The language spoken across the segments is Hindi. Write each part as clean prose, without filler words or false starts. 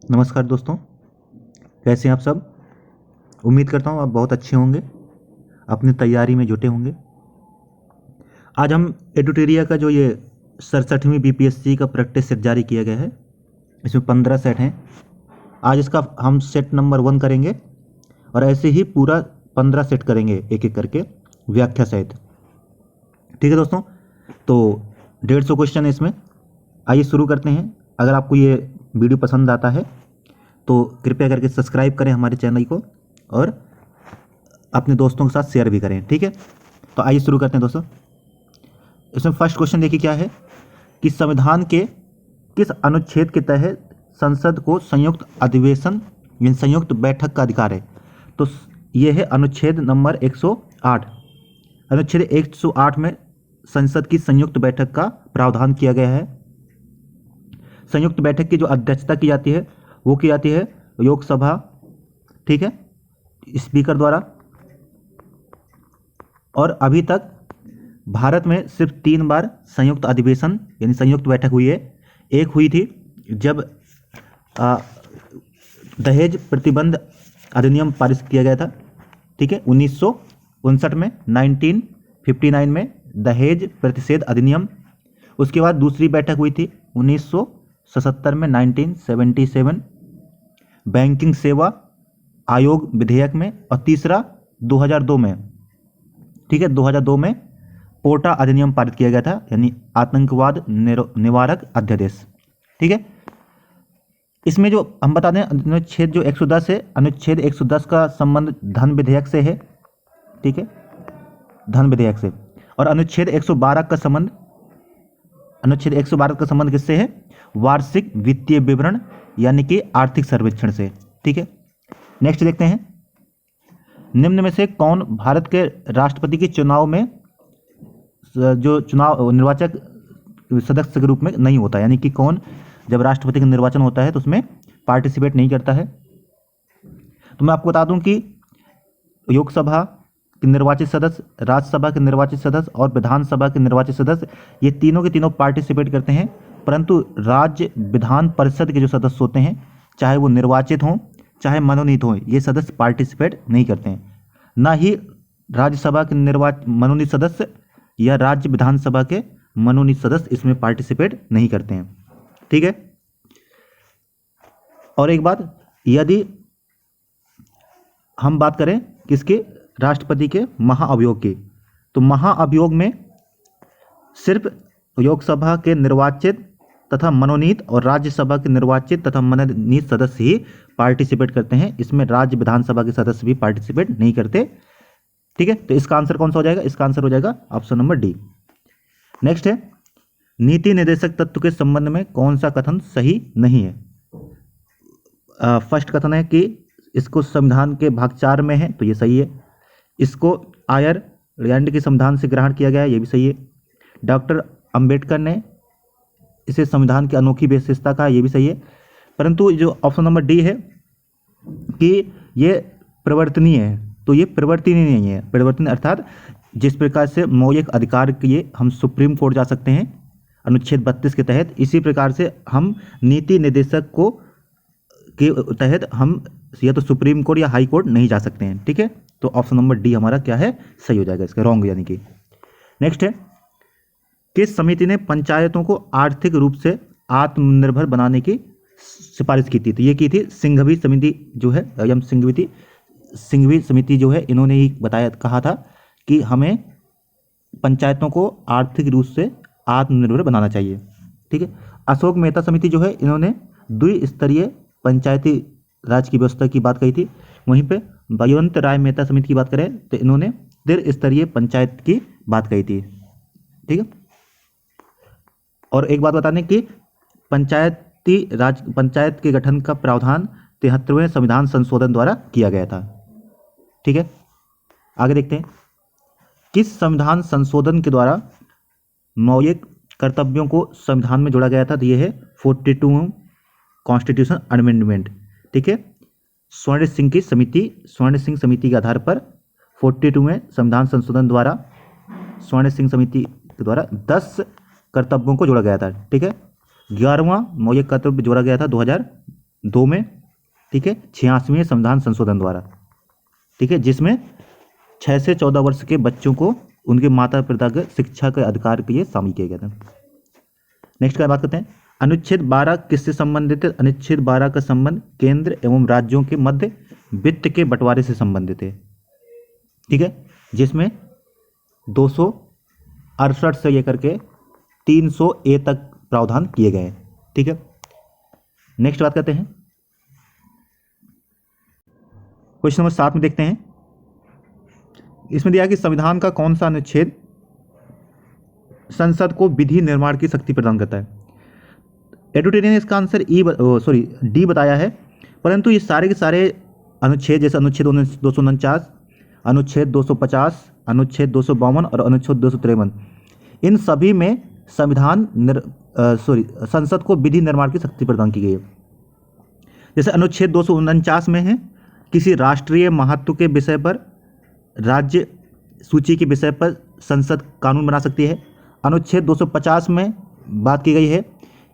नमस्कार दोस्तों, कैसे हैं आप सब। उम्मीद करता हूँ आप बहुत अच्छे होंगे, अपनी तैयारी में जुटे होंगे। आज हम एडुटेरिया का जो ये 67वीं बीपीएससी का प्रैक्टिस सेट जारी किया गया है, इसमें 15 सेट हैं। आज इसका हम सेट नंबर 1 करेंगे और ऐसे ही पूरा 15 सेट करेंगे एक एक करके व्याख्या सहित। ठीक है दोस्तों, तो 150 क्वेश्चन है इसमें। आइए शुरू करते हैं। अगर आपको ये वीडियो पसंद आता है तो कृपया करके सब्सक्राइब करें हमारे चैनल को और अपने दोस्तों के साथ शेयर भी करें। ठीक है, तो आइए शुरू करते हैं दोस्तों। इसमें फर्स्ट क्वेश्चन देखिए क्या है कि संविधान के किस अनुच्छेद के तहत संसद को संयुक्त अधिवेशन यानी संयुक्त बैठक का अधिकार है। तो ये है अनुच्छेद नंबर 108। अनुच्छेद 108 में संसद की संयुक्त बैठक का प्रावधान किया गया है। संयुक्त बैठक की जो अध्यक्षता की जाती है वो की जाती है लोकसभा, ठीक है, स्पीकर द्वारा। और अभी तक भारत में सिर्फ 3 बार संयुक्त अधिवेशन यानी संयुक्त बैठक हुई है। एक हुई थी जब दहेज प्रतिबंध अधिनियम पारित किया गया था, ठीक है, 1959 में, 1959 में दहेज प्रतिषेध अधिनियम। उसके बाद दूसरी बैठक हुई थी 1977 में, 1977 बैंकिंग सेवा आयोग विधेयक में। और तीसरा 2002 में, ठीक है, 2002 में पोटा अधिनियम पारित किया गया था यानी आतंकवाद निवारक अध्यादेश। ठीक है, इसमें जो हम बता दें अनुच्छेद जो 110 है, अनुच्छेद 110 का संबंध धन विधेयक से है, ठीक है, धन विधेयक से। और अनुच्छेद 112 का संबंध, अनुच्छेद 112 का संबंध किससे है? वार्षिक वित्तीय विवरण यानी कि आर्थिक सर्वेक्षण से। ठीक है, नेक्स्ट देखते हैं। निम्न में से कौन भारत के राष्ट्रपति के चुनाव में जो चुनाव निर्वाचक सदस्य के रूप में नहीं होता, यानी कि कौन जब राष्ट्रपति का निर्वाचन होता है तो उसमें पार्टिसिपेट नहीं करता है। तो मैं आपको बता दूं कि लोकसभा के निर्वाचित सदस्य, राज्यसभा के निर्वाचित सदस्य और विधानसभा के निर्वाचित सदस्य, ये तीनों के तीनों पार्टिसिपेट करते हैं। परंतु राज्य विधान परिषद के जो सदस्य होते हैं, चाहे वो निर्वाचित हों चाहे मनोनीत हों, ये सदस्य पार्टिसिपेट नहीं करते हैं। ना ही राज्यसभा के मनोनीत सदस्य या राज्य विधानसभा के मनोनीत सदस्य इसमें पार्टिसिपेट नहीं करते हैं। ठीक है, और एक बात, यदि हम बात करें किसके, राष्ट्रपति के महाअभियोग की, तो महाअभियोग में सिर्फ लोकसभा के निर्वाचित तथा मनोनीत और राज्यसभा के निर्वाचित तथा मनोनीत सदस्य ही पार्टिसिपेट करते हैं। इसमें राज्य विधानसभा के सदस्य भी पार्टिसिपेट नहीं करते। ठीक है, तो इसका आंसर कौन सा हो जाएगा? इसका आंसर हो जाएगा ऑप्शन नंबर डी। नेक्स्ट है, नीति निर्देशक तत्व के संबंध में कौन सा कथन सही नहीं है? फर्स्ट कथन है कि इसको संविधान के भाग 4 में है, तो ये सही है। इसको आयरलैंड के संविधान से ग्रहण किया गया है, ये भी सही है। डॉक्टर अंबेडकर ने इसे संविधान की अनोखी विशेषता कहा, ये भी सही है। परंतु जो ऑप्शन नंबर डी है कि ये परिवर्तनीय है, तो ये परिवर्तनीय नहीं है। परिवर्तनीय अर्थात जिस प्रकार से मौलिक अधिकार के लिए हम सुप्रीम कोर्ट जा सकते हैं अनुच्छेद 32 के तहत, इसी प्रकार से हम नीति निर्देशक को के तहत हम या तो सुप्रीम कोर्ट या हाई कोर्ट नहीं जा सकते हैं। ठीक है, तो ऑप्शन नंबर डी हमारा क्या है? सही हो जाएगा, इसका रॉन्ग यानी कि। नेक्स्ट है, किस समिति ने पंचायतों को आर्थिक रूप से आत्मनिर्भर बनाने की सिफारिश की थी? तो ये की थी सिंघवी समिति जो है, एम सिंघवी समिति जो है, इन्होंने ही बताया, कहा था कि हमें पंचायतों को आर्थिक रूप से आत्मनिर्भर बनाना चाहिए। ठीक है, अशोक मेहता समिति जो है, इन्होंने द्विस्तरीय पंचायती राज की व्यवस्था की बात कही थी। वहीं पे बलवंत राय मेहता समिति की बात करें तो इन्होंने त्रिस्तरीय पंचायत की बात कही थी। ठीक है, और एक बात बताने की पंचायती राज, पंचायत के गठन का प्रावधान 73वें संविधान संशोधन द्वारा किया गया था। ठीक है, आगे देखते हैं, किस संविधान संशोधन के द्वारा मौलिक कर्तव्यों को संविधान में जोड़ा गया था? तो ये है 42 कॉन्स्टिट्यूशन अमेंडमेंट। ठीक है, स्वर्ण सिंह समिति के आधार पर 42वें संविधान संशोधन द्वारा स्वर्ण सिंह समिति के द्वारा 10 कर्तव्यों को जोड़ा गया था। ठीक है, 11वां मौलिक कर्तव्य जोड़ा गया था 1902 में, ठीक है, 86वें संविधान संशोधन द्वारा, ठीक है, जिसमें 6 से 14 वर्ष के बच्चों को उनके माता पिता के शिक्षा के अधिकार के लिए शामिल किया गया था। नेक्स्ट का बात करते हैं, अनुच्छेद 12 किससे संबंधित है? अनुच्छेद 12 का संबंध केंद्र एवं राज्यों के मध्य वित्त के बंटवारे से संबंधित है, ठीक है, जिसमें 268 से लेकर के 300A तक प्रावधान किए गए हैं, ठीक है। नेक्स्ट बात करते हैं, क्वेश्चन नंबर 7 में देखते हैं, इसमें दिया कि संविधान का कौन सा अनुच्छेद संसद को विधि निर्माण की शक्ति प्रदान करता है? एडुटेरियन ने इसका आंसर डी बताया है, परंतु ये सारे के सारे अनुच्छेद, जैसे अनुच्छेद 249, अनुच्छेद 250, अनुच्छेद 252 और अनुच्छेद 253, इन सभी में संसद को विधि निर्माण की शक्ति प्रदान की गई है। जैसे अनुच्छेद 249 में है, किसी राष्ट्रीय महत्व के विषय पर, राज्य सूची के विषय पर संसद कानून बना सकती है। अनुच्छेद 250 में बात की गई है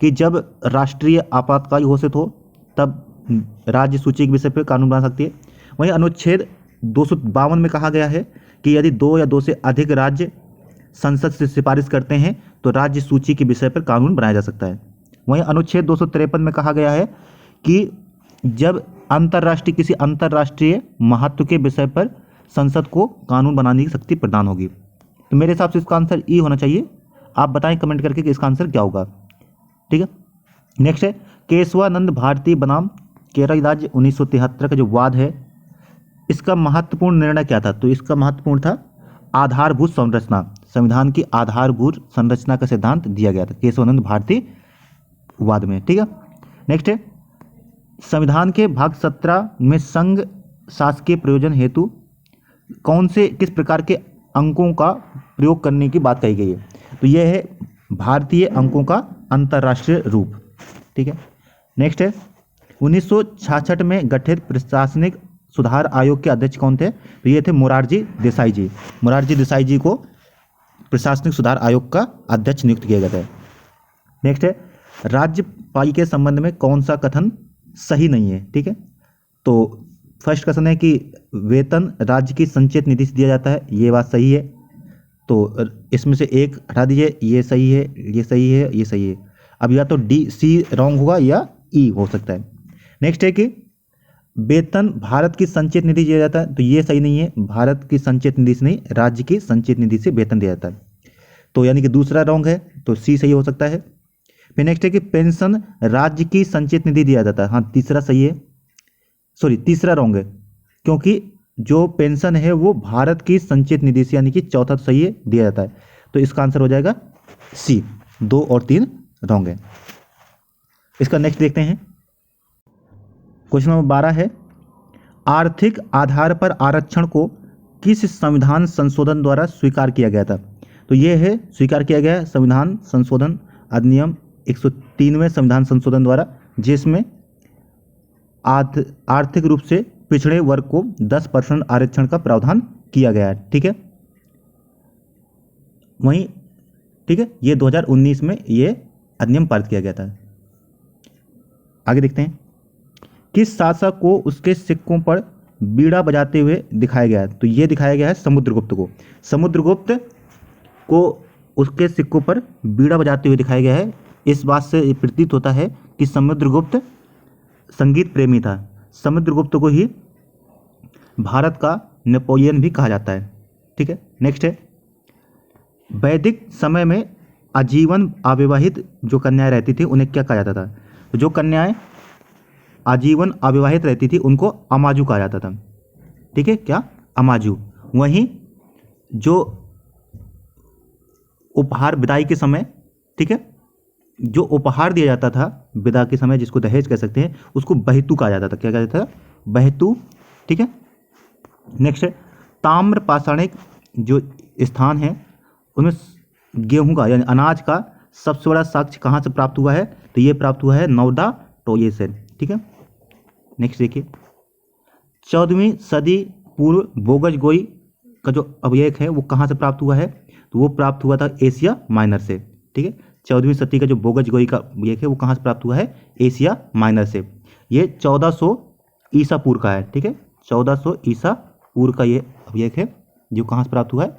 कि जब राष्ट्रीय आपातकाल घोषित हो तब राज्य सूची के विषय पर कानून बना सकती है। वहीं अनुच्छेद 252 में कहा गया है कि यदि 2 या 2 से अधिक राज्य संसद से सिफारिश करते हैं तो राज्य सूची के विषय पर कानून बनाया जा सकता है। वहीं अनुच्छेद 253 में कहा गया है कि जब किसी अंतर्राष्ट्रीय महत्व के विषय पर संसद को कानून बनाने की शक्ति प्रदान होगी। तो मेरे हिसाब से इसका आंसर ई होना चाहिए। आप बताएं कमेंट करके कि इसका आंसर क्या होगा, ठीक है। नेक्स्ट है, केशवानंद भारती बनाम केरल राज्य 1973 का जो वाद है, इसका महत्वपूर्ण निर्णय क्या था? तो इसका महत्वपूर्ण था आधारभूत संरचना, संविधान की आधारभूत संरचना का सिद्धांत दिया गया था केशवानंद भारती वाद में, ठीक है। नेक्स्ट है, संविधान के भाग 17 में संघ शासकीय प्रयोजन हेतु किस प्रकार के अंकों का प्रयोग करने की बात कही गई है? तो यह है भारतीय अंकों का अंतर्राष्ट्रीय रूप, ठीक है। नेक्स्ट है, 1966 में गठित प्रशासनिक सुधार आयोग के अध्यक्ष कौन थे? तो ये थे मोरारजी देसाई जी। मोरारजी देसाई जी को प्रशासनिक सुधार आयोग का अध्यक्ष नियुक्त किया गया था। नेक्स्ट है, राज्यपाल के संबंध में कौन सा कथन सही नहीं है? ठीक है, तो फर्स्ट क्वेश्चन है कि वेतन राज्य की संचित निधि से दिया जाता है, ये बात सही है। तो इसमें से एक हटा दीजिए, ये सही है, ये सही है, ये सही है। अब या तो डी सी रॉन्ग होगा या ई हो सकता है। नेक्स्ट है कि वेतन भारत की संचित निधि दिया जाता है, तो ये सही नहीं है। भारत की संचित निधि से नहीं, राज्य की संचित निधि से वेतन दिया जाता है, तो यानी कि दूसरा रॉन्ग है, तो सी सही हो सकता है। फिर नेक्स्ट है कि पेंशन राज्य की संचित निधि दिया जाता है, हाँ तीसरा सही है, तीसरा रॉन्ग है, क्योंकि जो पेंशन है वो भारत की संचित निधि से, यानी कि चौथा तो सही है, दिया जाता है। तो इसका आंसर हो जाएगा सी, 2 और 3 रॉन्ग है। इसका नेक्स्ट देखते हैं, क्वेश्चन नंबर 12 है, आर्थिक आधार पर आरक्षण को किस संविधान संशोधन द्वारा स्वीकार किया गया था? तो ये है स्वीकार किया गया संविधान संशोधन अधिनियम 103वें संविधान संशोधन द्वारा, जिसमें आर्थिक रूप से पिछड़े वर्ग को 10% आरक्षण का प्रावधान किया गया है, ठीक है। वहीं ठीक है, ये 2019 में ये अधिनियम पारित किया गया था। आगे देखते हैं, किस शासक को उसके सिक्कों पर बीड़ा बजाते हुए दिखाया गया है? तो ये दिखाया गया है समुद्रगुप्त को। समुद्रगुप्त को उसके सिक्कों पर बीड़ा बजाते हुए दिखाया गया है। इस बात से प्रतीत होता है कि समुद्रगुप्त संगीत प्रेमी था। समुद्रगुप्त को ही भारत का नेपोलियन भी कहा जाता है, ठीक है। नेक्स्ट है, वैदिक समय में आजीवन अविवाहित जो कन्याएं रहती थी उन्हें क्या कहा जाता था? तो जो कन्याएं आजीवन अविवाहित रहती थी उनको अमाजू कहा जाता था, ठीक है, क्या अमाजू। वहीं जो उपहार विदाई के समय, ठीक है, जो उपहार दिया जाता था विदा के समय, जिसको दहेज कह सकते हैं, उसको बहेतु कहा जाता था। क्या कहा जाता था? बहेतु, ठीक है। नेक्स्ट है, ताम्र पाषाणिक जो स्थान है उनमें गेहूं का यानी अनाज का सबसे बड़ा साक्ष्य कहाँ से प्राप्त हुआ है? तो ये प्राप्त हुआ है नौदा टोये से, ठीक है। नेक्स्ट देखिए, 14वीं सदी पूर्व बोगज गोई का जो अवयव है वो कहाँ से प्राप्त हुआ है? तो वो प्राप्त हुआ था एशिया माइनर से, ठीक है। 14वीं सदी का जो बोगज गोई का अवयव है वो कहाँ से प्राप्त हुआ है? एशिया माइनर से। ये 1400 ईसा पूर्व का है। ठीक है, 1400 ईसा पूर्व का ये अभिलेख है जो कहाँ से प्राप्त हुआ है,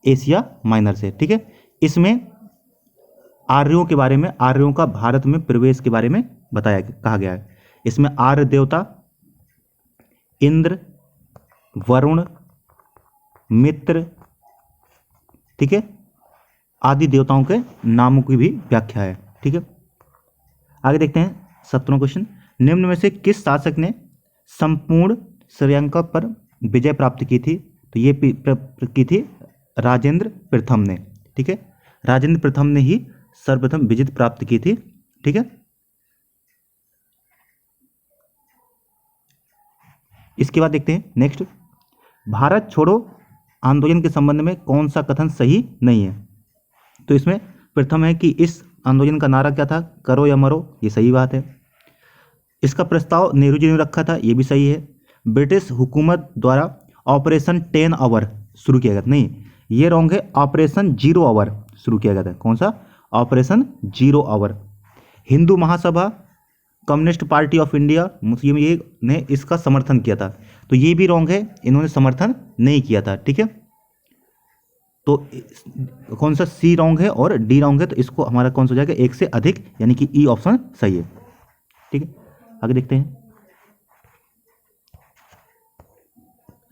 एशिया माइनर से। ठीक है, इसमें आर्यों के बारे में, आर्यों का भारत में प्रवेश के बारे में बताया कहा गया है। इसमें आर्य देवता इंद्र, वरुण, मित्र, ठीक है, आदि देवताओं के नामों की भी व्याख्या है। ठीक है, आगे देखते हैं 17वां क्वेश्चन। निम्न में से किस शासक ने संपूर्ण श्रीलंका पर विजय प्राप्त की थी? तो ये की थी राजेंद्र प्रथम ने। ठीक है, राजेंद्र प्रथम ने ही सर्वप्रथम विजय प्राप्त की थी। ठीक है, इसके बाद देखते हैं नेक्स्ट, भारत छोड़ो आंदोलन के संबंध में कौन सा कथन सही नहीं है? तो इसमें प्रथम है कि इस आंदोलन का नारा क्या था, करो या मरो, ये सही बात है। इसका प्रस्ताव नेहरू जी ने रखा था, ये भी सही है। ब्रिटिश हुकूमत द्वारा ऑपरेशन 10 आवर शुरू किया गया था, नहीं, ये रॉन्ग है, ऑपरेशन 0 आवर शुरू किया गया था। कौन सा? Operation 0 hour. Hindu Mahasabha, communist party of India, Muslim League ने इसका समर्थन किया था, तो ये भी रॉन्ग है, इन्होंने समर्थन नहीं किया था। ठीक है, तो कौन सा? सी रॉन्ग है और डी रॉन्ग है, तो इसको हमारा कौन सा हो जाएगा, एक से अधिक, यानी कि ई ऑप्शन सही है। ठीक है, आगे देखते हैं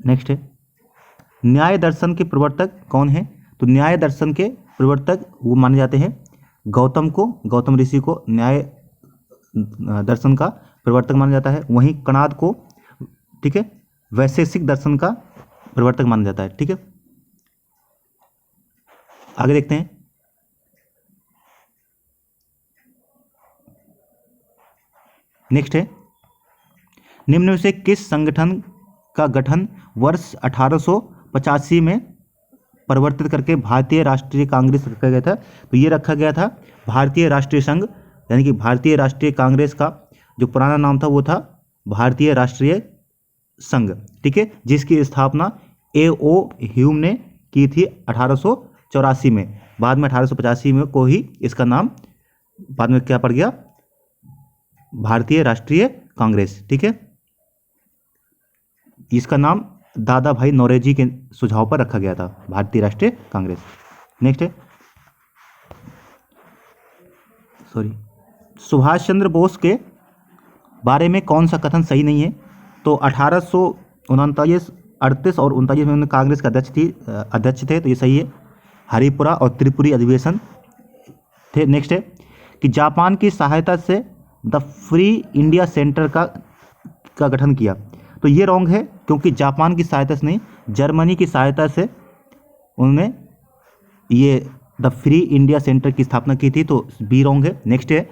नेक्स्ट है, न्याय दर्शन के प्रवर्तक कौन है? तो न्याय दर्शन के प्रवर्तक वो माने जाते हैं गौतम को, गौतम ऋषि को न्याय दर्शन का प्रवर्तक माना जाता है। वहीं कणाद को, ठीक है, वैशेषिक दर्शन का प्रवर्तक माना जाता है। ठीक है, आगे देखते हैं नेक्स्ट है, निम्न में से किस संगठन का गठन वर्ष 1885 में परिवर्तित करके भारतीय राष्ट्रीय कांग्रेस रखा गया था? तो ये रखा गया था भारतीय राष्ट्रीय संघ, यानी कि भारतीय राष्ट्रीय कांग्रेस का जो पुराना नाम था वो था भारतीय राष्ट्रीय संघ। ठीक है, जिसकी स्थापना A.O. ह्यूम ने की थी 1884 में। बाद में 1885 में को ही इसका नाम बाद में क्या पड़ गया, भारतीय राष्ट्रीय कांग्रेस। ठीक है, इसका नाम दादा भाई नौरोजी के सुझाव पर रखा गया था, भारतीय राष्ट्रीय कांग्रेस। नेक्स्ट है, सुभाष चंद्र बोस के बारे में कौन सा कथन सही नहीं है? तो 1839, 38 और 39 में उन्होंने कांग्रेस के अध्यक्ष थे, तो ये सही है। हरिपुरा और त्रिपुरी अधिवेशन थे। नेक्स्ट है कि जापान की सहायता से द फ्री इंडिया सेंटर का गठन किया, तो ये रॉन्ग है, क्योंकि जापान की सहायता से नहीं, जर्मनी की सहायता से उन्होंने ये द फ्री इंडिया सेंटर की स्थापना की थी, तो बी रॉन्ग है। नेक्स्ट है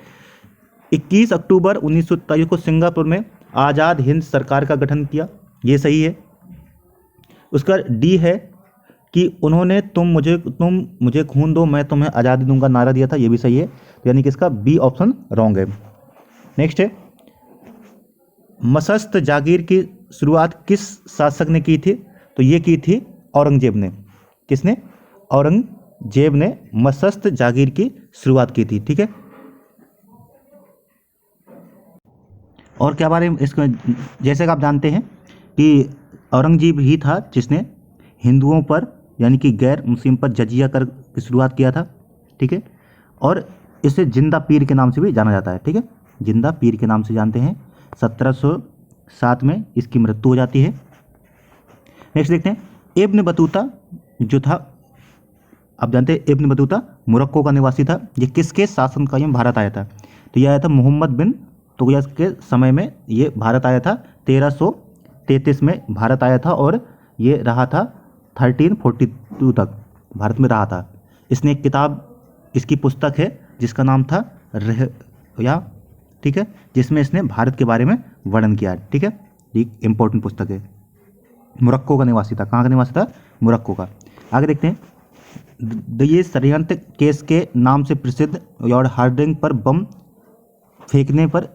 21 अक्टूबर 1927 को सिंगापुर में आज़ाद हिंद सरकार का गठन किया, ये सही है। उसका डी है कि उन्होंने तुम मुझे खून दो मैं तुम्हें आज़ादी दूंगा नारा दिया था, ये भी सही है, तो यानी कि इसका बी ऑप्शन रॉन्ग है। नेक्स्ट है, मसस्त जागीर की शुरुआत किस शासक ने की थी? तो ये की थी औरंगजेब ने। किसने? औरंगजेब ने मसस्त जागीर की शुरुआत की थी। ठीक है, और क्या बारे में इसको, जैसे कि आप जानते हैं कि औरंगजेब ही था जिसने हिंदुओं पर, यानी कि गैर मुस्लिम पर जजिया कर की शुरुआत किया था। ठीक है, और इसे जिंदा पीर के नाम से भी जाना जाता है। ठीक है, जिंदा पीर के नाम से जानते हैं। 1707 में इसकी मृत्यु हो जाती है। नेक्स्ट देखते हैं, इब्न बतूता जो था, आप जानते हैं इब्न बतूता मोरक्को का निवासी था। ये किसके शासनकाल में भारत आया था? तो यह आया था मोहम्मद बिन तुगलक के समय में ये भारत आया था। 1333 में भारत आया था और ये रहा था 1342 तक भारत में रहा था। इसने एक किताब, इसकी पुस्तक है जिसका नाम था रहया, ठीक है, जिसमें इसने भारत के बारे में वर्णन किया है। ठीक है, एक इंपॉर्टेंट पुस्तक है। मोरक्को का निवासी था। कहाँ का निवासी था? मोरक्को का। आगे देखते हैं, ये षड्यंत्र केस के नाम से प्रसिद्ध लॉर्ड हार्डिंग पर बम फेंकने पर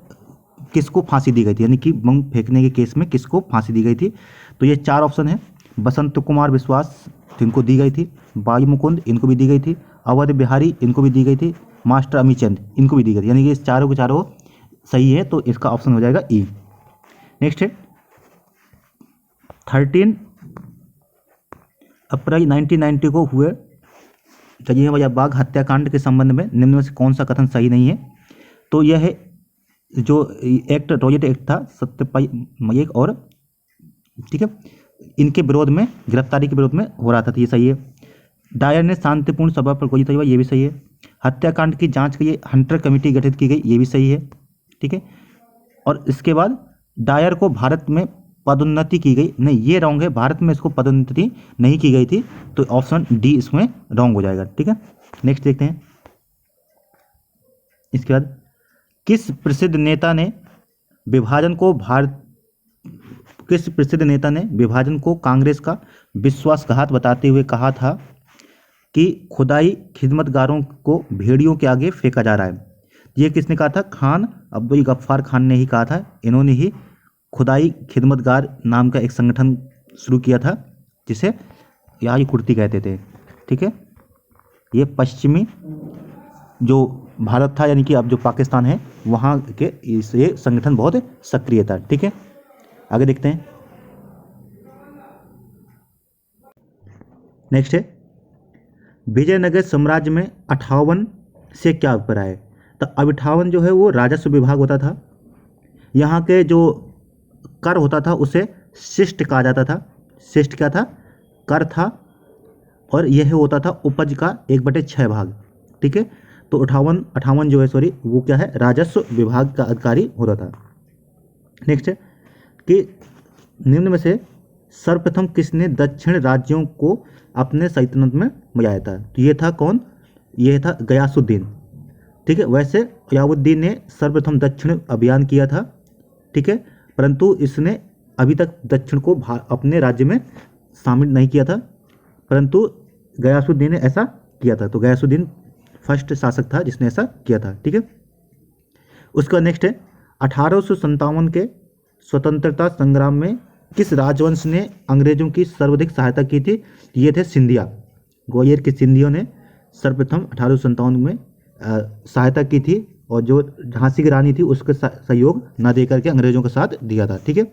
किसको फांसी दी गई थी? यानी कि बम फेंकने के केस में किसको फांसी दी गई थी? तो ये 4 ऑप्शन है। बसंत कुमार विश्वास, इनको दी गई थी। बाई मुकुंद, इनको भी दी गई थी। अवध बिहारी, इनको भी दी गई थी। मास्टर अमीचंद, इनको भी दी गई थी। यानी कि इस चारों के चारों सही है, तो इसका ऑप्शन हो जाएगा ई। नेक्स्ट है 13 अप्रैल 1990 को हुए जलियांवाला बाग हत्याकांड के संबंध में निम्न में से कौन सा कथन सही नहीं है? तो यह है जो एक्ट रॉयट एक्ट था सत्यपाल मलिक और, ठीक है, इनके विरोध में, गिरफ्तारी के विरोध में हो रहा था, तो ये सही है। डायर ने शांतिपूर्ण सभा पर गोली चलवाई, ये भी सही है। हत्याकांड की जांच के लिए हंटर कमेटी गठित की गई, ये भी सही है, ठीक है। और इसके बाद डायर को भारत में पदोन्नति की गई, नहीं ये रॉन्ग है, भारत में इसको पदोन्नति नहीं की गई थी, तो ऑप्शन डी इसमें रॉन्ग हो जाएगा, ठीक है। नेक्स्ट देखते हैं। इसके बाद किस प्रसिद्ध नेता ने विभाजन को कांग्रेस का विश्वासघात बताते हुए कहा था कि खुदाई खिदमतगारों को भेड़ियों के आगे फेंका जा रहा है? ये किसने कहा था? खान अब्दुल गफ्फार खान ने ही कहा था। इन्होंने ही खुदाई खिदमतगार नाम का एक संगठन शुरू किया था, जिसे यारी कुर्ती कहते थे, ठीक है। ये पश्चिमी जो भारत था, यानी कि अब जो पाकिस्तान है, वहाँ के ये संगठन बहुत सक्रिय था, ठीक है। आगे देखते हैं। नेक्स्ट है विजयनगर साम्राज्य में 58 से क्या ऊपर आए? तो अब 58 जो है वो राजस्व विभाग होता था। यहाँ के जो कर होता था उसे शिष्ट कहा जाता था। शिष्ट क्या था? कर था, और यह होता था उपज का 1/6 भाग, ठीक है। तो 58 जो है, सॉरी, वो क्या है? राजस्व विभाग का अधिकारी होता था। नेक्स्ट है कि निम्न में से सर्वप्रथम किसने दक्षिण राज्यों को अपने सल्तनत में मिलाया था? तो ये था कौन? ये था गयासुद्दीन, ठीक है। वैसे गयासुद्दीन ने सर्वप्रथम दक्षिण अभियान किया था, ठीक है, परंतु इसने अभी तक दक्षिण को अपने राज्य में शामिल नहीं किया था, परंतु गयासुद्दीन ने ऐसा किया था। तो गयासुद्दीन फर्स्ट शासक था जिसने ऐसा किया था, ठीक है। उसका नेक्स्ट है 1857 के स्वतंत्रता संग्राम में किस राजवंश ने अंग्रेजों की सर्वाधिक सहायता की थी? ये थे सिंधिया। ग्वालियर के सिंधियों ने सर्वप्रथम 1857 में सहायता की थी, और जो झांसी की रानी थी उसके सहयोग न देकर के अंग्रेजों का साथ दिया था, ठीक है।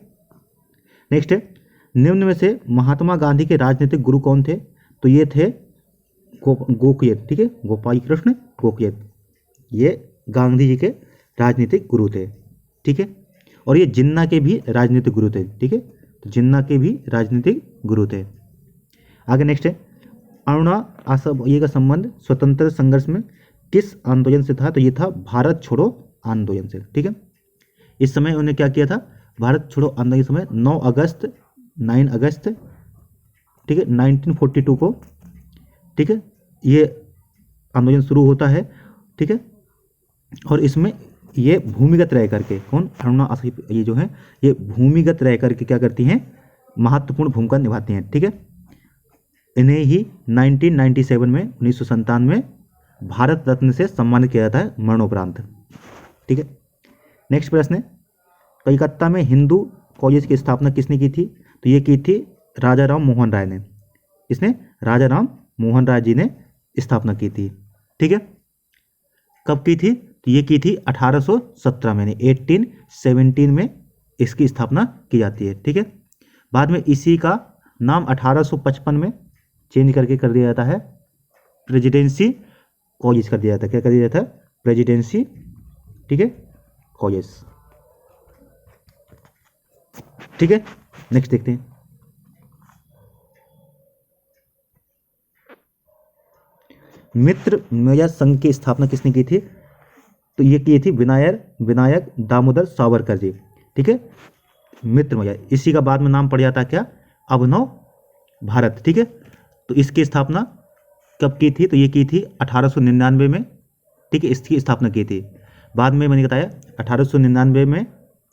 नेक्स्ट है निम्न में से महात्मा गांधी के राजनीतिक गुरु कौन थे? तो ये थे गोखले, ठीक है, गोपाल कृष्ण गोखले। ये गांधी जी के राजनीतिक गुरु थे, ठीक है। और ये जिन्ना के भी राजनीतिक गुरु थे, ठीक है। तो जिन्ना के भी राजनीतिक गुरु थे। आगे नेक्स्ट है अरुणा ये का संबंध स्वतंत्र संघर्ष में किस आंदोलन से था? तो ये था भारत छोड़ो आंदोलन से, ठीक है। इस समय उन्होंने क्या किया था? भारत छोड़ो आंदोलन के समय 9 अगस्त, ठीक है, 1942 को, ठीक है, ये आंदोलन शुरू होता है, ठीक है। और इसमें ये भूमिगत रह करके, कौन? अरुणा आसफ, ये जो है ये भूमिगत रह करके क्या करती हैं? महत्वपूर्ण भूमिका निभाती हैं, ठीक है। इन्हें ही 1997 में 1997 में भारत रत्न से सम्मानित किया जाता है मरणोपरांत, ठीक है। नेक्स्ट प्रश्न है कलकत्ता में हिंदू कॉलेज की स्थापना किसने की थी? तो ये की थी राजा राम मोहन राय ने। इसने राजा राम मोहन राय जी ने स्थापना की थी, ठीक है। कब की थी? तो ये की थी 1817 में, 1817 में इसकी स्थापना की जाती है, ठीक है। बाद में इसी का नाम 1855 में चेंज करके कर दिया जाता है, प्रेसिडेंसी कॉलेज कर दिया जाता है। क्या कर दिया जाता है? प्रेसिडेंसी, ठीक है, कॉलेज, ठीक है। नेक्स्ट देखते हैं। मित्र मेला संघ की स्थापना किसने की थी? तो ये की थी विनायक दामोदर सावरकर जी, ठीक है। मित्र मेला, इसी का बाद में नाम पड़ जाता है क्या? अभिनव भारत, ठीक है। तो इसकी स्थापना कब की थी? तो ये की थी 1899 में, ठीक है, इसकी स्थापना की थी। बाद में मैंने बताया 1899 में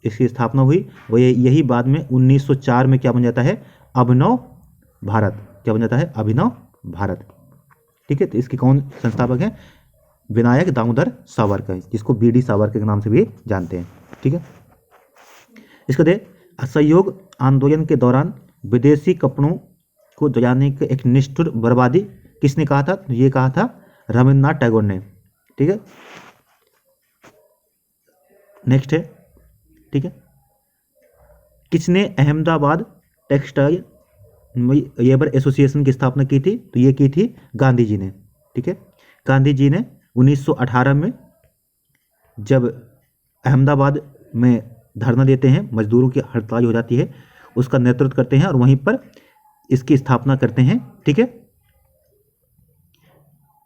इसकी स्थापना हुई, वो यही बाद में 1904 में क्या बन जाता है? अभिनव भारत। क्या बन जाता है? अभिनव भारत, ठीक है। तो इसके कौन संस्थापक हैं? विनायक दामोदर सावरकर, जिसको बीडी सावरकर के नाम से भी जानते हैं, ठीक है। इसको दे असहयोग आंदोलन के दौरान विदेशी कपड़ों को जलाने की एक निष्ठुर बर्बादी किसने कहा था? ये कहा था रविन्द्रनाथ टैगोर ने, ठीक है। नेक्स्ट है, ठीक है, किसने अहमदाबाद टेक्सटाइल लेबर एसोसिएशन की स्थापना की थी? तो ये की थी गांधी जी ने, ठीक है। गांधी जी ने 1918 में जब अहमदाबाद में धरना देते हैं, मजदूरों की हड़ताल हो जाती है, उसका नेतृत्व करते हैं और वहीं पर इसकी स्थापना करते हैं, ठीक है।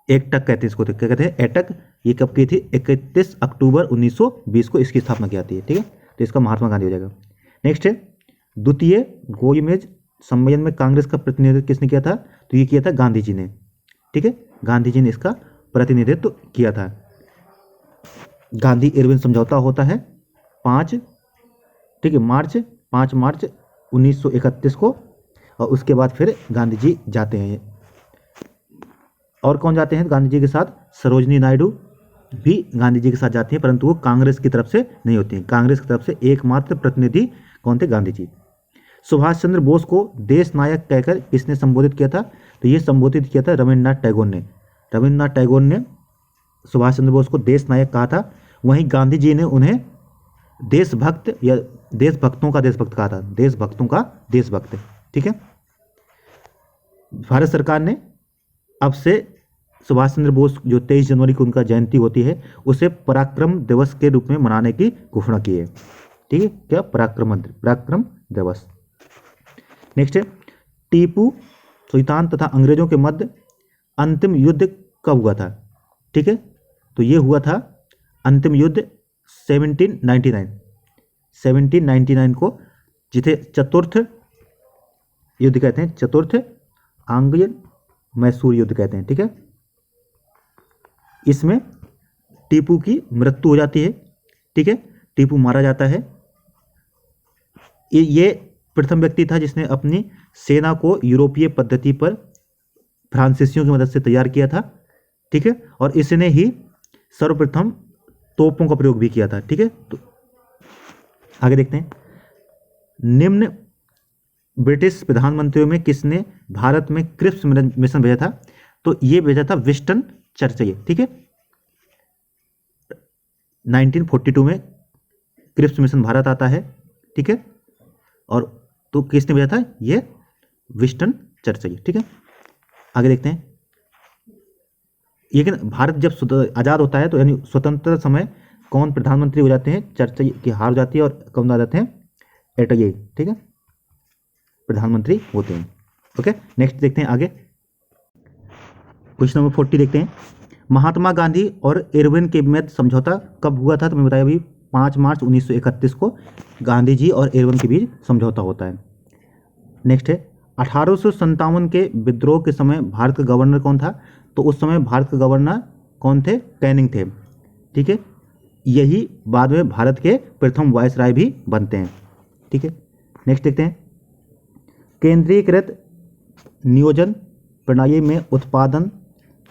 एकटक कहते हैं इसको, क्या कहते हैं? एटक। ये कब की थी? 31 अक्टूबर 1920 को इसकी स्थापना की जाती है, ठीक है। तो इसका महात्मा गांधी हो जाएगा। नेक्स्ट है, द्वितीय गोलमेज सम्मेलन में कांग्रेस का प्रतिनिधित्व किसने किया था? तो ये किया था गांधी जी ने, ठीक है। गांधी जी ने इसका प्रतिनिधित्व किया था। गांधी इरविन समझौता होता है 5, ठीक है, 5 मार्च 1931 को, और उसके बाद फिर गांधी जी जाते हैं। और कौन जाते हैं गांधी जी के साथ? सरोजनी नायडू भी गांधी जी के साथ जाती हैं, परंतु वो कांग्रेस की तरफ से नहीं होती हैं। कांग्रेस की तरफ से एकमात्र प्रतिनिधि कौन थे? गांधी जी। सुभाष चंद्र बोस को देश नायक कहकर किसने संबोधित किया था? तो ये संबोधित किया था रविन्द्रनाथ टैगोर ने। रविन्द्रनाथ टैगोर ने सुभाष चंद्र बोस को देश नायक कहा था। वहीं गांधी जी ने उन्हें देशभक्त या देशभक्तों का देशभक्त कहा था, देशभक्तों का देशभक्त, ठीक है। भारत सरकार ने अब से सुभाष चंद्र बोस जो 23 जनवरी को उनका जयंती होती है, उसे पराक्रम दिवस के रूप में मनाने की घोषणा की है, ठीक है। क्या? पराक्रम दिवस। नेक्स्ट है, टीपू सुल्तान तथा अंग्रेजों के मध्य अंतिम युद्ध कब हुआ था? ठीक है, तो ये हुआ था अंतिम युद्ध 1799 को, जिसे चतुर्थ युद्ध कहते हैं, चतुर्थ आंग्ल मैसूर युद्ध कहते हैं, ठीक है। इसमें टीपू की मृत्यु हो जाती है, ठीक है, टीपू मारा जाता है। ये प्रथम व्यक्ति था जिसने अपनी सेना को यूरोपीय पद्धति पर फ्रांसीसियों की मदद से तैयार किया था, ठीक है, और इसने ही सर्वप्रथम तोपों का प्रयोग भी किया था, ठीक है। तो आगे देखते हैं, निम्न ब्रिटिश प्रधानमंत्रियों में किसने भारत में क्रिप्स मिशन भेजा था? तो ये भेजा था विंस्टन चर्चिल, ठीक है। 1942 में क्रिप्स मिशन भारत आता है, ठीक है, और तो किसने भेजा था? ये विंस्टन चर्चिल, ठीक है। आगे देखते हैं, लेकिन भारत जब आज़ाद होता है तो यानी स्वतंत्र समय कौन प्रधानमंत्री हो जाते हैं? चर्चिल की हार हो जाती है, और कौन आ जाते हैं? एटले, ठीक है, प्रधानमंत्री होते हैं। ओके, नेक्स्ट देखते हैं आगे, क्वेश्चन नंबर 40 देखते हैं। महात्मा गांधी और इरविन के मध्य समझौता कब हुआ था? तो मैं बताया अभी 5 मार्च 1931 को गांधी जी और इरविन के बीच समझौता होता है। नेक्स्ट है, 1857 के विद्रोह के समय भारत का गवर्नर कौन था? तो उस समय भारत का गवर्नर कौन थे? कैनिंग थे, ठीक है। यही बाद में भारत के प्रथम वायसराय भी बनते हैं, ठीक है। नेक्स्ट देखते हैं, केंद्रीकृत नियोजन प्रणाली में उत्पादन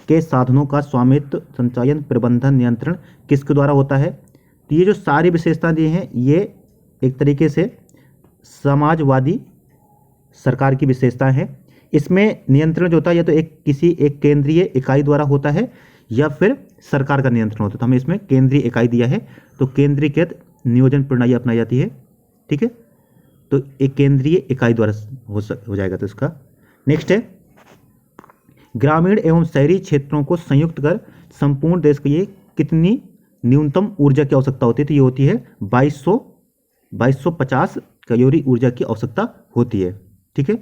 के साधनों का स्वामित्व, संचालन, प्रबंधन, नियंत्रण किसके द्वारा होता है? तो ये जो सारी विशेषताएं दी हैं, ये एक तरीके से समाजवादी सरकार की विशेषताएं हैं। इसमें नियंत्रण जो होता है या तो किसी एक केंद्रीय इकाई द्वारा होता है या फिर सरकार का नियंत्रण होता है। तो हमें इसमें केंद्रीय इकाई दिया है, तो केंद्रीकृत नियोजन प्रणाली अपनाई जाती है, ठीक है। तो एक केंद्रीय इकाई द्वारा हो जाएगा। तो इसका नेक्स्ट है, ग्रामीण एवं शहरी क्षेत्रों को संयुक्त कर संपूर्ण देश के लिए कितनी न्यूनतम ऊर्जा की आवश्यकता होती है? तो ये होती है 2250 कैलोरी ऊर्जा की आवश्यकता होती है, ठीक है।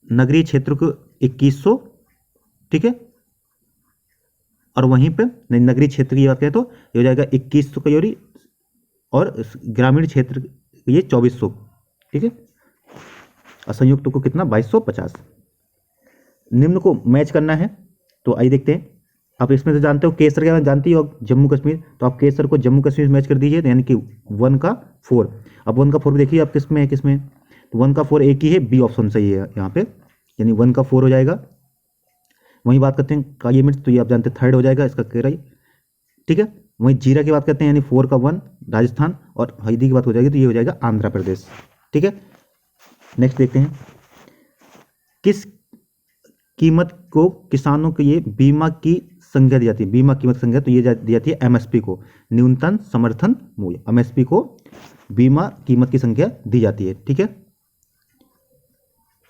नगरीय क्षेत्र को 2100, ठीक है, और वहीं पे नगरीय क्षेत्र की बात करें तो ये हो जाएगा 2100 कैलोरी, और ग्रामीण क्षेत्र ये 2400, ठीक है, और संयुक्त को कितना? 2250। निम्न को मैच करना है, तो आइए देखते हैं। आप इसमें से जानते हो केसर क्या जानती हो? जम्मू कश्मीर, तो आप केसर को जम्मू कश्मीर मैच कर दीजिए, यानी कि 1 का 4। अब 1 का 4 देखिए आप किस में है, किसमें? तो 1 का 4 एक ही है, बी ऑप्शन सही है यहाँ पे, यानी 1 का 4 हो जाएगा। वहीं बात करते हैं काली मिर्च, तो ये आप जानते हैं 3rd हो जाएगा इसका केरल, ठीक है। वहीं जीरा की बात करते हैं, यानी 4 का 1 राजस्थान, और हल्दी की बात हो जाएगी तो ये हो जाएगा आंध्र प्रदेश, ठीक है। नेक्स्ट देखते हैं, किस कीमत को किसानों के लिए बीमा की संज्ञा दी जाती है, बीमा कीमत संज्ञा, तो ये दी जाती है एमएसपी को, न्यूनतम समर्थन मूल्य, एमएसपी को बीमा कीमत की संख्या दी जाती है। ठीक है,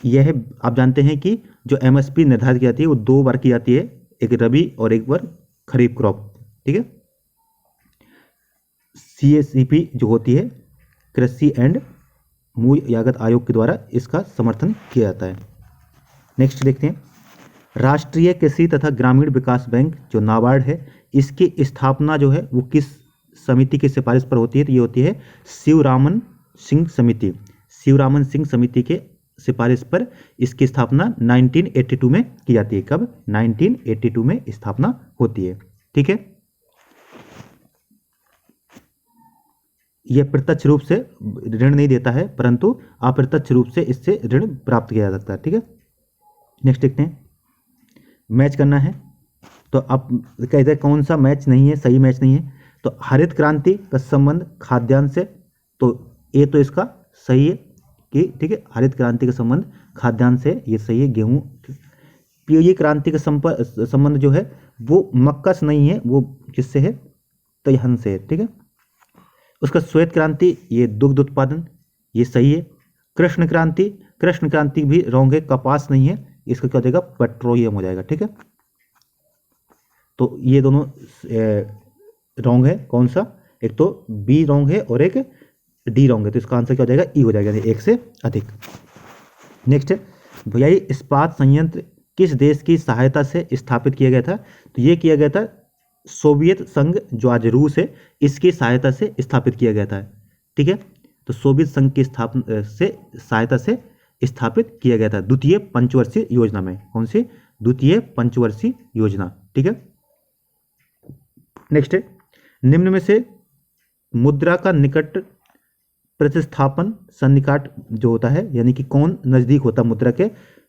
यह आप जानते हैं कि जो एमएसपी निर्धारित की जाती है वो 2 बार की जाती है, एक रबी और एक बार खरीफ क्रॉप। ठीक है, सीएससीपी जो होती है कृषि एंड मूल्य लागत आयोग के द्वारा इसका समर्थन किया जाता है। नेक्स्ट देखते हैं, राष्ट्रीय कृषि तथा ग्रामीण विकास बैंक जो नाबार्ड है, इसकी स्थापना जो है वो किस समिति की सिफारिश पर होती है? तो ये होती है शिवरामन सिंह समिति। शिवरामन सिंह समिति के सिफारिश पर इसकी स्थापना 1982 में की जाती है। कब? 1982 में स्थापना होती है। ठीक है, यह प्रत्यक्ष रूप से ऋण नहीं देता है, परंतु अप्रत्यक्ष रूप से इससे ऋण प्राप्त किया जा सकता है। ठीक है, नेक्स्ट देखते हैं, मैच करना है। तो आप कहते हैं कौन सा मैच नहीं है, सही मैच नहीं है? तो हरित क्रांति का संबंध खाद्यान्न से, तो ये तो इसका सही है कि ठीक है, हरित क्रांति का संबंध खाद्यान्न से, ये सही है, गेहूं। पीली क्रांति का संबंध जो है वो मक्का से नहीं है, वो किससे है? तिलहन से है। ठीक है, उसका श्वेत क्रांति ये दुग्ध उत्पादन, ये सही है। कृष्ण क्रांति भी रॉन्ग है, कपास नहीं है, इसका क्या हो जाएगा? पेट्रोलियम हो जाएगा। ठीक है, तो ये दोनों रॉन्ग है। कौन सा? एक तो बी रॉन्ग है और एक डी रॉन्ग है, तो इसका आंसर क्या हो जाएगा? ई हो जाएगा, यानी एक से अधिक। नेक्स्ट, भैया इस्पात संयंत्र किस देश की सहायता से स्थापित किया गया था? तो ये किया गया था सोवियत संघ, जो आज रूस है, इसकी सहायता से स्थापित किया गया था। ठीक है, तो सोवियत संघ की सहायता से स्थापित किया गया था द्वितीय पंचवर्षीय योजना में। कौन सी? द्वितीय पंचवर्षीय योजना। ठीक है, नेक्स्ट, निम्न में से मुद्रा का निकट प्रतिस्थापन सन्निकट जो होता है, यानी कि कौन नजदीक होता है मुद्रा के?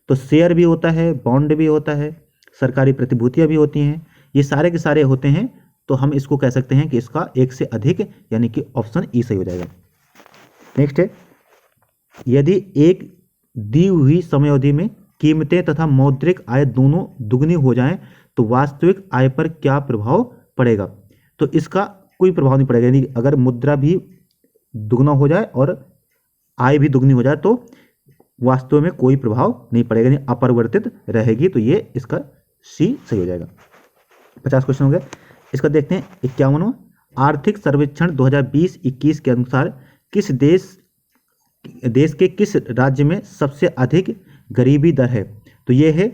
तो शेयर भी होता है, बॉन्ड भी होता है, सरकारी प्रतिभूतियां भी होती हैं, ये सारे के सारे होते हैं। तो हम इसको कह सकते हैं कि इसका एक से अधिक, यानी कि ऑप्शन ई सही हो जाएगा। नेक्स्ट है, यदि एक दी हुई समयावधि में कीमतें तथा मौद्रिक आय दोनों दुगनी हो जाएं तो वास्तविक आय पर क्या प्रभाव पड़ेगा? तो इसका कोई प्रभाव नहीं पड़ेगा, यानी अगर मुद्रा भी दुगना हो जाए और आय भी दुगनी हो जाए तो वास्तव में कोई प्रभाव नहीं पड़ेगा, यानी अपरिवर्तित रहेगी। तो ये इसका सी सही हो जाएगा। 50 क्वेश्चन हो गया। इसका देखते हैं 51वां, आर्थिक सर्वेक्षण 2020-21 के अनुसार किस देश के किस राज्य में सबसे अधिक गरीबी दर है? तो ये है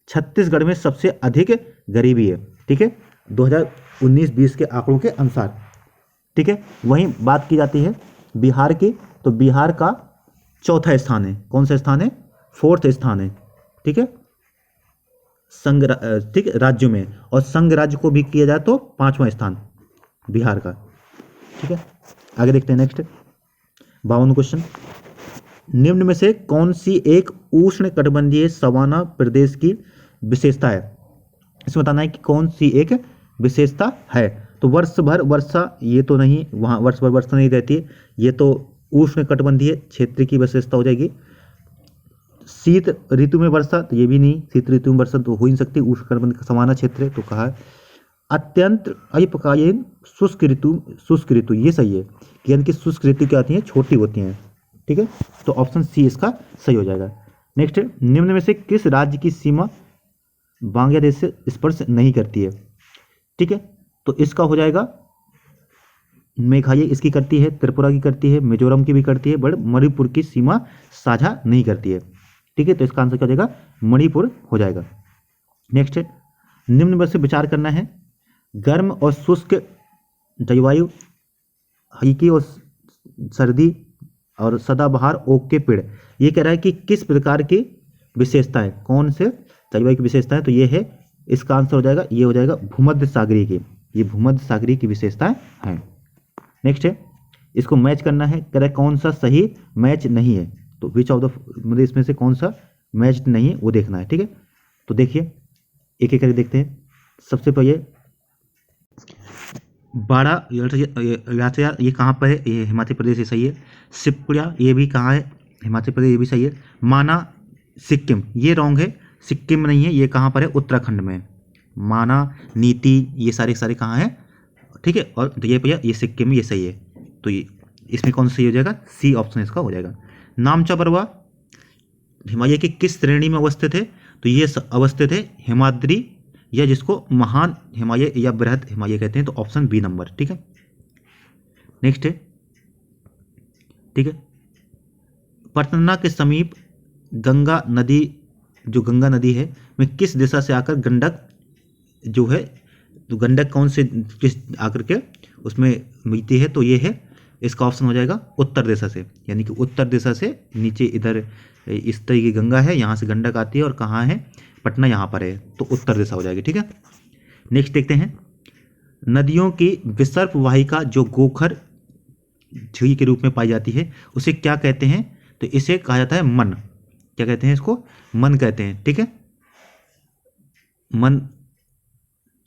छत्तीसगढ़ में सबसे अधिक गरीबी है। ठीक है, 2019-20 के आंकड़ों के अनुसार। ठीक है, वहीं बात की जाती है बिहार की, तो बिहार का चौथा स्थान है। कौन सा स्थान है? 4th स्थान है। ठीक है, ठीक राज्यों में, और संघ राज्य को भी किया जाए तो 5वां स्थान बिहार का। ठीक है, आगे देखते हैं। नेक्स्ट 52 क्वेश्चन, निम्न में से कौन सी एक उष्ण कटिबंधीय सवाना प्रदेश की विशेषता है? इसमें बताना है कि कौन सी एक विशेषता है। तो वर्ष भर वर्षा, ये तो नहीं, वहाँ वर्ष भर वर्षा नहीं रहती है, ये तो उष्ण कटिबंधीय क्षेत्र की विशेषता हो जाएगी। शीत ऋतु में वर्षा, तो ये भी नहीं, शीत ऋतु में वर्षा तो हो ही नहीं सकती, उष्ण कटिबंधीय सवाना क्षेत्र है, तो कहा है। अत्यंत अल्पकालीन शुष्क ऋतु, ये सही है, यानी कि शुष्क ऋतु क्या आती है? छोटी होती हैं। ठीक है, तो ऑप्शन सी इसका सही हो जाएगा। नेक्स्ट, निम्न में से किस राज्य की सीमा बांग्लादेश से स्पर्श नहीं करती है? ठीक है, तो इसका हो जाएगा मेघालय इसकी करती है, त्रिपुरा की करती है, मिजोरम की भी करती है, बट मणिपुर की सीमा साझा नहीं करती है। ठीक है, तो इसका आंसर क्या हो जाएगा? मणिपुर हो जाएगा। नेक्स्ट, निम्न में से विचार करना है, गर्म और शुष्क जलवायु, हल्की और सर्दी और सदाबहार ओक के पेड़, ये कह रहा है कि किस प्रकार की विशेषता है, कौन से जलवायु की विशेषता है? तो ये है, इसका आंसर हो जाएगा, ये हो जाएगा भूमध्य सागरीय की, ये भूमध्य सागरीय की विशेषताएं हैं। नेक्स्ट है, इसको मैच करना है, कह रहा है कौन सा सही मैच नहीं है? तो विच ऑफ द, मतलब इसमें से कौन सा मैच नहीं है वो देखना है। ठीक है, तो देखिए एक एक करके देखते हैं। सबसे पहले बाड़ा यातायात, ये कहाँ पर है? ये हिमाचल प्रदेश, ये सही है। शिवपुरा, ये भी कहाँ है? हिमाचल प्रदेश, ये भी सही है। माना सिक्किम, ये रॉन्ग है, सिक्किम में नहीं है, ये कहाँ पर है, उत्तराखंड में। माना, नीति, ये सारे सारे कहाँ हैं, ठीक है। और तो ये भैया ये सिक्किम में, ये सही है। तो ये इसमें कौन सा सही हो जाएगा, सी ऑप्शन इसका हो जाएगा। नामचा बरवा हिमालय की किस श्रेणी में अवस्थित है, तो ये अवस्थित है हिमाद्री, या जिसको महान हिमालय या बृहद हिमालय कहते हैं, तो ऑप्शन बी नंबर, ठीक है। नेक्स्ट है, ठीक है, पटना के समीप गंगा नदी, जो गंगा नदी है में किस दिशा से आकर गंडक जो है, तो गंडक कौन से किस आकर के उसमें मिलती है, तो ये है इसका ऑप्शन हो जाएगा उत्तर दिशा से, यानी कि उत्तर दिशा से नीचे इधर इस तरह की गंगा है, यहाँ से गंडक आती है और कहाँ है, पटना यहाँ पर है, तो उत्तर दिशा हो जाएगी, ठीक है। नेक्स्ट देखते हैं, नदियों की विसर्प वाहिका जो गोखर झील के रूप में पाई जाती है उसे क्या कहते हैं, तो इसे कहा जाता है मन। क्या कहते हैं इसको, मन कहते हैं, ठीक है। मन,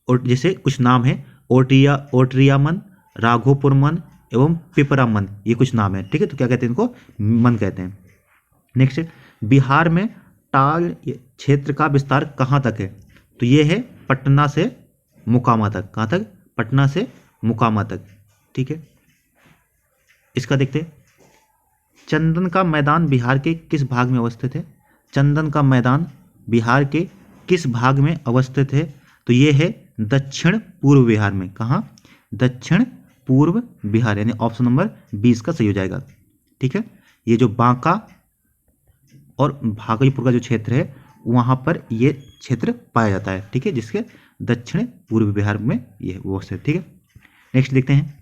और जैसे कुछ नाम है, ओट्रिया मन, राघोपुर मन एवं पिपरा मन, ये कुछ नाम है, ठीक है। तो क्या कहते हैं इनको, मन कहते हैं। नेक्स्ट, बिहार में टाल क्षेत्र का विस्तार कहाँ तक है, तो ये है पटना से मोकामा तक। कहाँ तक, पटना से मोकामा तक, ठीक है। इसका देखते हैं, चंदन का मैदान बिहार के किस भाग में अवस्थित है, चंदन का मैदान बिहार के किस भाग में अवस्थित है, तो ये है दक्षिण पूर्व बिहार में। कहाँ, दक्षिण पूर्व बिहार, यानी ऑप्शन नंबर 20 का सही हो जाएगा, ठीक है। ये जो बांका और भागलपुर का जो क्षेत्र है वहाँ पर ये क्षेत्र पाया जाता है, ठीक है, जिसके दक्षिण पूर्व बिहार में ये वो से, ठीक है। नेक्स्ट देखते हैं,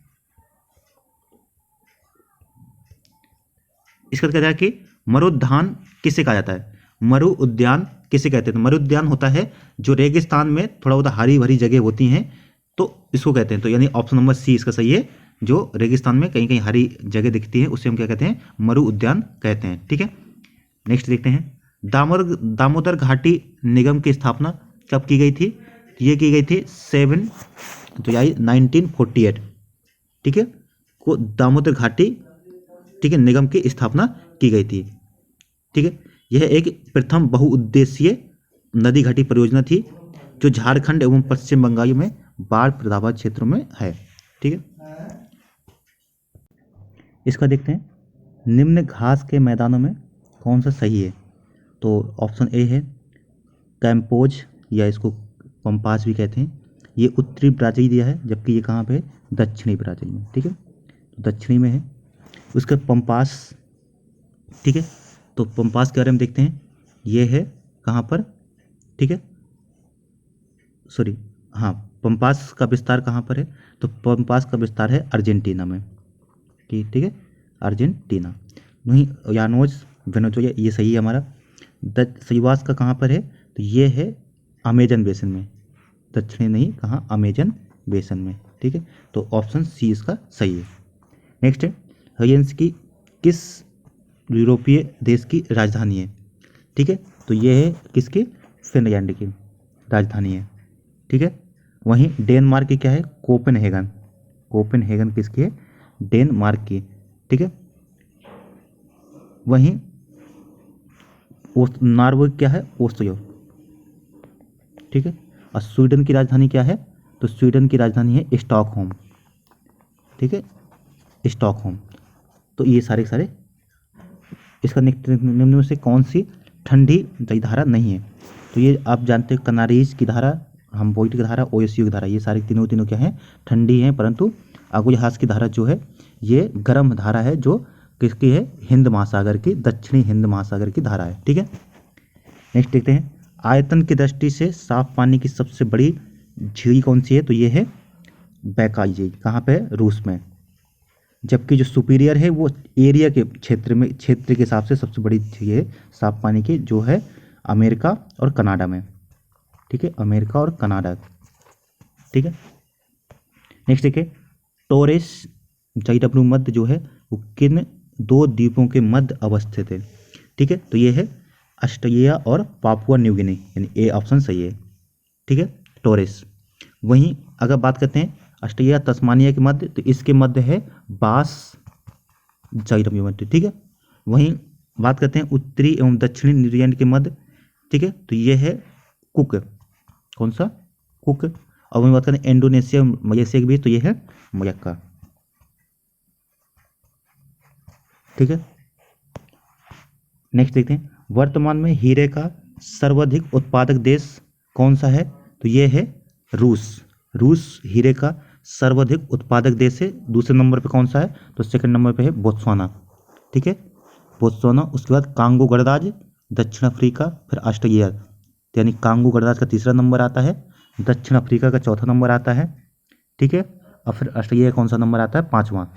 इसका कहता है कि मरुद्यान किसे कहा जाता है, मरु उद्यान किसे कहते हैं, तो मरु उद्यान होता है जो रेगिस्तान में थोड़ा बहुत हरी भरी जगह होती हैं, तो इसको कहते हैं। तो यानी ऑप्शन नंबर सी इसका सही है, जो रेगिस्तान में कहीं कहीं हरी जगह दिखती है उसे हम क्या कहते हैं, मरु उद्यान कहते हैं, ठीक है। नेक्स्ट देखते हैं, दामोदर घाटी निगम की स्थापना कब की गई थी, ये की गई थी 1948, ठीक है, को दामोदर घाटी, ठीक है, निगम की स्थापना की गई थी, ठीक है। यह एक प्रथम बहुउद्देशीय नदी घाटी परियोजना थी जो झारखंड एवं पश्चिम बंगाल में बाढ़ प्रभावित क्षेत्रों में है, ठीक है। इसका देखते हैं, निम्न घास के मैदानों में कौन सा सही है, तो ऑप्शन ए है कैम्पोज, या इसको पंपास भी कहते हैं। ये उत्तरी ब्राज़ील दिया है, जबकि ये कहाँ पे है, दक्षिणी ब्राज़ील में, ठीक है, तो दक्षिणी में है। उसका पंपास, ठीक है, तो पंपास के बारे में देखते हैं, ये है कहाँ पर, ठीक है, सॉरी, हाँ, पंपास का विस्तार कहाँ पर है, तो पंपास का विस्तार है अर्जेंटीना में, ठीक है, अर्जेंटीना। वहीं यानोज वेनेजुएला, ये सही है हमारा। सहीवास का कहाँ पर है, तो ये है अमेजन बेसिन में, दक्षिणी नहीं, कहाँ, अमेजन बेसिन में, ठीक है, तो ऑप्शन सी इसका सही है। नेक्स्ट है, हेलसिंकी किस यूरोपीय देश की राजधानी है, ठीक है, तो ये है किसकी, फिनलैंड की राजधानी है, ठीक है। वहीं डेनमार्क की क्या है, कोपेनहेगन, कोपेनहेगन किसकी है, डेनमार्क की, ठीक है। वहीं नॉर्वे क्या है, ओस्लो, ठीक है। और स्वीडन की राजधानी क्या है, तो स्वीडन की राजधानी है स्टॉकहोम, ठीक है, स्टॉकहोम। तो ये सारे सारे, इसका निम्न में से कौन सी ठंडी धारा नहीं है, तो ये आप जानते हो, कनारीज की धारा, हमबोल्ट की धारा, ओएसयू की धारा, ये सारे तीनों क्या हैं, ठंडी हैं, परंतु आगुलहास की धारा जो है ये गर्म धारा है, जो किसकी है, हिंद महासागर की, दक्षिणी हिंद महासागर की धारा है, ठीक है। नेक्स्ट देखते हैं, आयतन की दृष्टि से साफ पानी की सबसे बड़ी झील कौन सी है, तो ये है बैकाल झील, कहाँ पे है, रूस में। जबकि जो सुपीरियर है वो एरिया के क्षेत्र के हिसाब से सबसे बड़ी झील है साफ पानी की, जो है अमेरिका और कनाडा में, ठीक है, अमेरिका और कनाडा, ठीक है। नेक्स्ट देखिए, टोरेस JW मध्य जो है वो किन दो द्वीपों के मध्य अवस्थित है, ठीक है, तो ये है ऑस्ट्रेलिया और पापुआ न्यू गिनी, यानी ए ऑप्शन सही है, ठीक है, टोरेस। वहीं अगर बात करते हैं ऑस्ट्रेलिया तस्मानिया के मध्य, तो इसके मध्य है बास JW मध्य, ठीक है। वहीं बात करते हैं उत्तरी एवं दक्षिणी न्यूजीलैंड के मध्य, ठीक है, तो ये है कुक। कौन सा? कुक। अब हम बात करें इंडोनेशिया मलेशिया की भी, तो ये है मलक्का। ठीक है, नेक्स्ट देखते हैं, वर्तमान में हीरे का सर्वाधिक उत्पादक देश कौन सा है? तो ये है रूस। रूस हीरे का सर्वाधिक उत्पादक देश है। दूसरे नंबर पे कौन सा है? तो सेकंड नंबर पे है बोत्सवाना। ठीक है, बोत्सवाना। उसके बाद कांगो गणराज्य, दक्षिण अफ्रीका, फिर ऑस्ट्रेलिया। यानी कांगो गणराज्य का तीसरा नंबर आता है, दक्षिण अफ्रीका का चौथा नंबर आता है। ठीक है, और फिर ऑस्ट्रेलिया का कौन सा नंबर आता है? पाँचवा।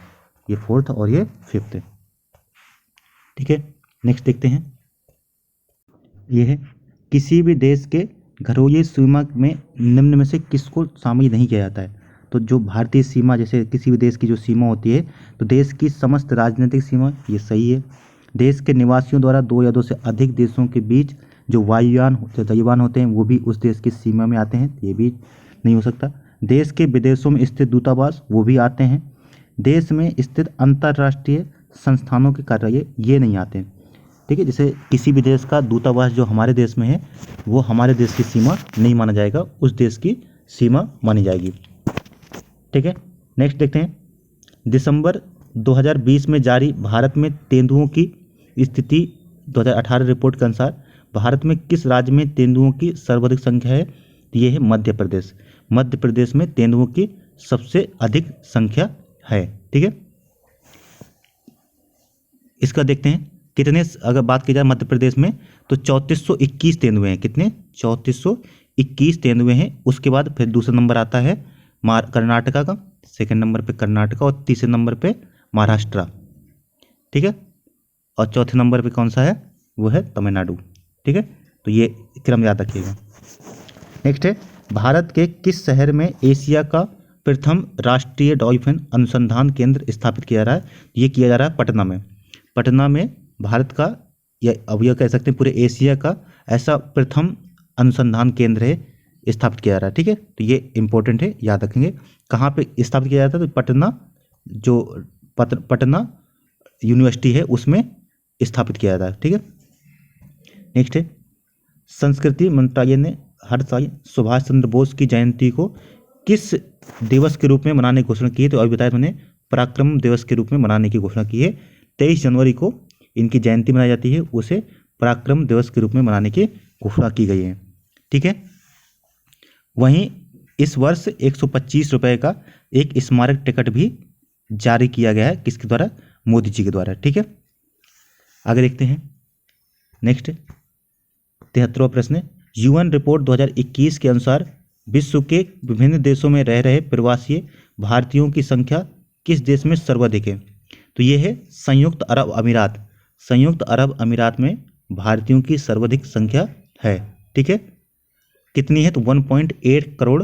ये फोर्थ और ये फिफ्थ। ठीक है, नेक्स्ट देखते हैं, ये है किसी भी देश के घरेलू सीमा में निम्न में से किसको शामिल नहीं किया जाता है? तो जो भारतीय सीमा, जैसे किसी भी देश की जो सीमा होती है, तो देश की समस्त राजनीतिक सीमा, ये सही है। देश के निवासियों द्वारा दो या दो से अधिक देशों के बीच जो वायुयान होते हैं वो भी उस देश की सीमा में आते हैं, ये भी नहीं हो सकता। देश के विदेशों में स्थित दूतावास, वो भी आते हैं। देश में स्थित अंतर्राष्ट्रीय संस्थानों के कार्यालय, ये नहीं आते हैं। ठीक है, जैसे किसी भी देश का दूतावास जो हमारे देश में है, वो हमारे देश की सीमा नहीं माना जाएगा, उस देश की सीमा मानी जाएगी। ठीक है, नेक्स्ट देखते हैं, दिसंबर 2020 में जारी भारत में तेंदुओं की स्थिति 2018 रिपोर्ट के अनुसार भारत में किस राज्य में तेंदुओं की सर्वाधिक संख्या है? तो ये है मध्य प्रदेश। मध्य प्रदेश में तेंदुओं की सबसे अधिक संख्या है। ठीक है, इसका देखते हैं कितने, अगर बात की जाए मध्य प्रदेश में, तो 3421 तेंदुए हैं। कितने? 3421 तेंदुए हैं। उसके बाद फिर दूसरा नंबर आता है कर्नाटका का, सेकंड नंबर पे कर्नाटका, और तीसरे नंबर पे महाराष्ट्र। ठीक है, और चौथे नंबर पे कौन सा है? वो है तमिलनाडु। ठीक है, तो ये क्रम याद रखिएगा। नेक्स्ट है, भारत के किस शहर में एशिया का प्रथम राष्ट्रीय डॉल्फिन अनुसंधान केंद्र स्थापित किया जा रहा है? ये किया जा रहा है पटना में। पटना में भारत का, या अब यह कह सकते हैं पूरे एशिया का ऐसा प्रथम अनुसंधान केंद्र है, स्थापित किया जा रहा है। ठीक है, तो ये इंपॉर्टेंट है, याद रखेंगे। कहाँ पे स्थापित किया जाता है? तो पटना, जो पटना यूनिवर्सिटी है उसमें स्थापित किया जाता है। ठीक है, नेक्स्ट है, संस्कृति मंत्रालय ने हर साल सुभाष चंद्र बोस की जयंती को किस दिवस के रूप में मनाने की घोषणा की है? तो अभी बताया मैंने, पराक्रम दिवस के रूप में मनाने की घोषणा की है। 23 जनवरी को इनकी जयंती मनाई जाती है, उसे पराक्रम दिवस के रूप में मनाने की घोषणा की गई है। ठीक है, वहीं इस वर्ष 125 रुपये का एक स्मारक टिकट भी जारी किया गया है, किसके द्वारा? मोदी जी के द्वारा। ठीक है, आगे देखते हैं, नेक्स्ट 73वां प्रश्न, यूएन रिपोर्ट 2021 के अनुसार विश्व के विभिन्न देशों में रह रहे प्रवासी भारतीयों की संख्या किस देश में सर्वाधिक है? तो ये है संयुक्त अरब अमीरात। संयुक्त अरब अमीरात में भारतीयों की सर्वाधिक संख्या है। ठीक है, कितनी है? तो 1.8 करोड़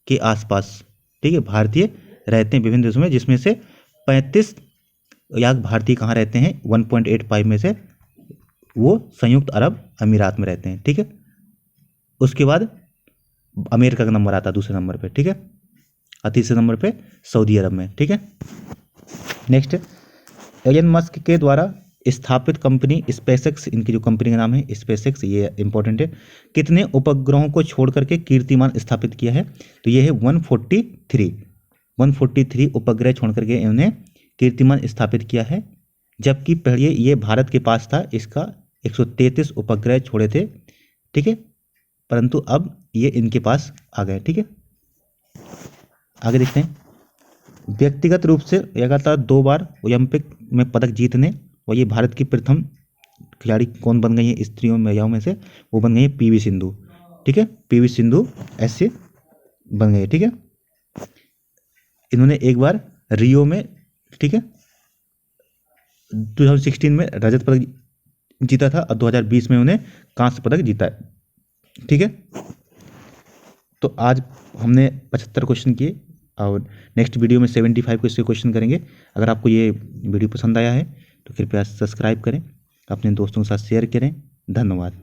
के आसपास। ठीक है, भारतीय रहते हैं विभिन्न देशों में, जिसमें से 35 लाख भारतीय कहाँ रहते हैं? 1.85 में से वो संयुक्त अरब अमीरात में रहते हैं। ठीक है, उसके बाद अमेरिका का नंबर आता है दूसरे नंबर पे। ठीक है, और तीसरे नंबर पे सऊदी अरब में। ठीक है, नेक्स्ट, एलन मस्क के द्वारा स्थापित कंपनी स्पेसएक्स, इनकी जो कंपनी का नाम है स्पेसएक्स, ये इंपॉर्टेंट है, कितने उपग्रहों को छोड़ करके कीर्तिमान स्थापित किया है? तो ये है 143 उपग्रह छोड़ करके इन्होंने कीर्तिमान स्थापित किया है। जबकि पहले ये भारत के पास था, इसका 133 उपग्रह छोड़े थे। ठीक है, परंतु अब ये इनके पास आ गए। ठीक है, आगे देखते हैं, व्यक्तिगत रूप से लगातार 2 बार ओलंपिक में पदक जीतने, और ये भारत की प्रथम खिलाड़ी कौन बन गई है स्त्रियों महिलाओं में से? वो बन गई है पीवी सिंधु। ठीक है, पीवी सिंधु ऐसे बन गई है। ठीक है, इन्होंने एक बार रियो में, ठीक है, 2016 में रजत पदक जीता था, और 2020 में उन्हें कांस्य पदक जीता है। ठीक है, तो आज हमने 75 क्वेश्चन किए, और नेक्स्ट वीडियो में 75 को इसके क्वेश्चन करेंगे। अगर आपको ये वीडियो पसंद आया है तो कृपया सब्सक्राइब करें, अपने दोस्तों के साथ शेयर करें। धन्यवाद।